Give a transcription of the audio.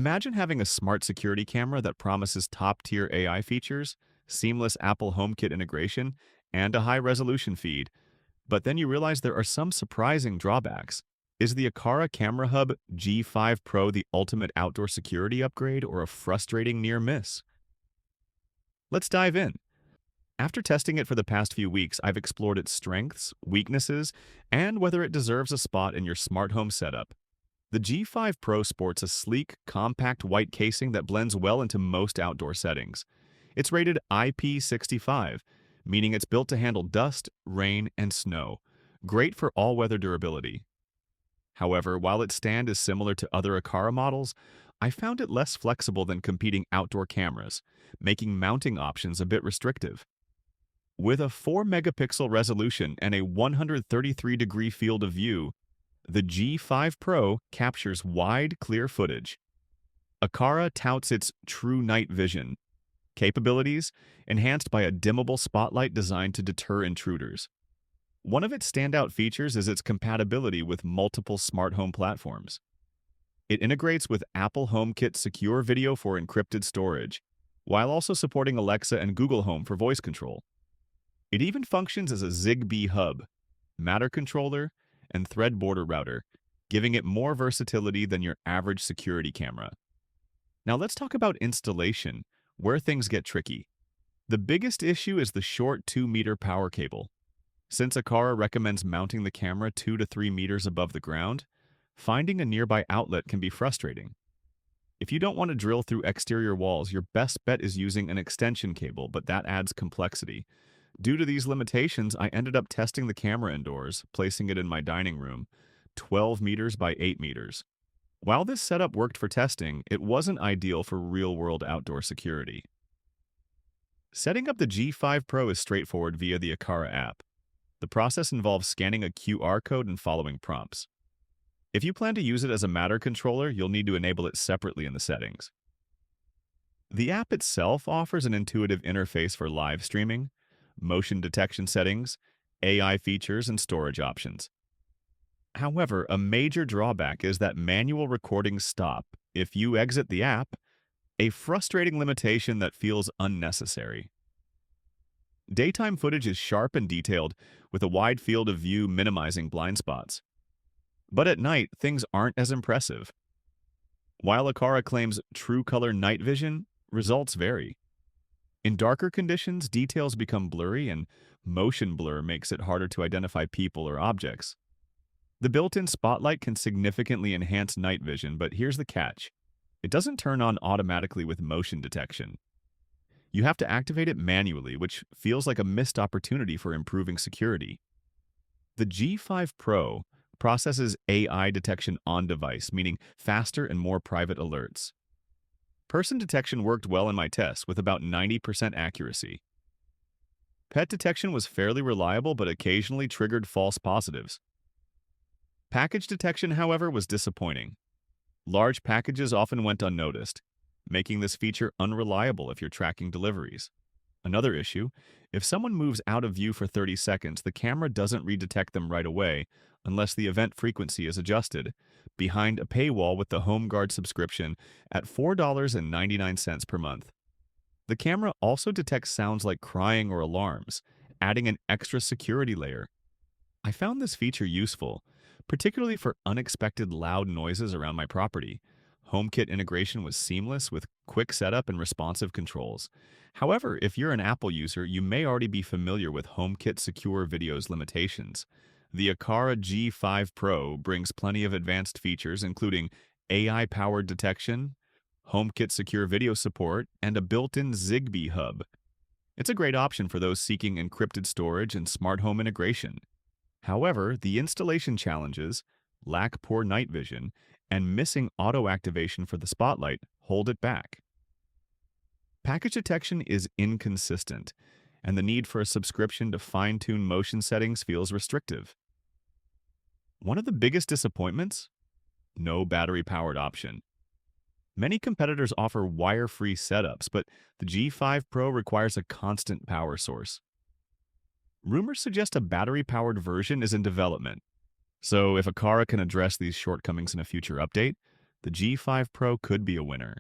Imagine having a smart security camera that promises top-tier AI features, seamless Apple HomeKit integration, and a high-resolution feed. But then you realize there are some surprising drawbacks. Is the Aqara Camera Hub G5 Pro the ultimate outdoor security upgrade or a frustrating near miss? Let's dive in. After testing it for the past few weeks, I've explored its strengths, weaknesses, and whether it deserves a spot in your smart home setup. The G5 Pro sports a sleek, compact white casing that blends well into most outdoor settings. It's rated IP65, meaning it's built to handle dust, rain, and snow. Great for all-weather durability. However, while its stand is similar to other Aqara models, I found it less flexible than competing outdoor cameras, making mounting options a bit restrictive. With a 4-megapixel resolution and a 133-degree field of view, the G5 Pro captures wide, clear footage. Aqara touts its true night vision capabilities, enhanced by a dimmable spotlight designed to deter intruders. One of its standout features is its compatibility with multiple smart home platforms. It integrates with Apple HomeKit Secure Video for encrypted storage, while also supporting Alexa and Google Home for voice control. It even functions as a Zigbee hub, Matter controller, and thread border router, giving it more versatility than your average security camera. Now let's talk about installation, where things get tricky. The biggest issue is the short 2-meter power cable. Since Aqara recommends mounting the camera 2 to 3 meters above the ground, finding a nearby outlet can be frustrating. If you don't want to drill through exterior walls, your best bet is using an extension cable, but that adds complexity. Due to these limitations, I ended up testing the camera indoors, placing it in my dining room, 12 meters by 8 meters. While this setup worked for testing, it wasn't ideal for real-world outdoor security. Setting up the G5 Pro is straightforward via the Aqara app. The process involves scanning a QR code and following prompts. If you plan to use it as a Matter controller, you'll need to enable it separately in the settings. The app itself offers an intuitive interface for live streaming, motion detection settings, AI features, and storage options. However, a major drawback is that manual recordings stop if you exit the app, a frustrating limitation that feels unnecessary. Daytime footage is sharp and detailed, with a wide field of view minimizing blind spots. But at night, things aren't as impressive. While Aqara claims true color night vision, results vary. In darker conditions, details become blurry and motion blur makes it harder to identify people or objects. The built-in spotlight can significantly enhance night vision, but here's the catch. It doesn't turn on automatically with motion detection. You have to activate it manually, which feels like a missed opportunity for improving security. The G5 Pro processes AI detection on-device, meaning faster and more private alerts. Person detection worked well in my tests, with about 90% accuracy. Pet detection was fairly reliable, but occasionally triggered false positives. Package detection, however, was disappointing. Large packages often went unnoticed, making this feature unreliable if you're tracking deliveries. Another issue, if someone moves out of view for 30 seconds, the camera doesn't redetect them right away unless the event frequency is adjusted, behind a paywall with the HomeGuard subscription at $4.99 per month. The camera also detects sounds like crying or alarms, adding an extra security layer. I found this feature useful, particularly for unexpected loud noises around my property. HomeKit integration was seamless with quick setup and responsive controls. However, if you're an Apple user, you may already be familiar with HomeKit Secure Video's limitations. The Aqara G5 Pro brings plenty of advanced features, including AI-powered detection, HomeKit Secure Video support, and a built-in Zigbee hub. It's a great option for those seeking encrypted storage and smart home integration. However, the installation challenges, lack poor night vision, and missing auto activation for the spotlight hold it back. Package detection is inconsistent, and the need for a subscription to fine-tune motion settings feels restrictive. One of the biggest disappointments? No battery-powered option. Many competitors offer wire-free setups, but the G5 Pro requires a constant power source. Rumors suggest a battery-powered version is in development, so if Aqara can address these shortcomings in a future update, the G5 Pro could be a winner.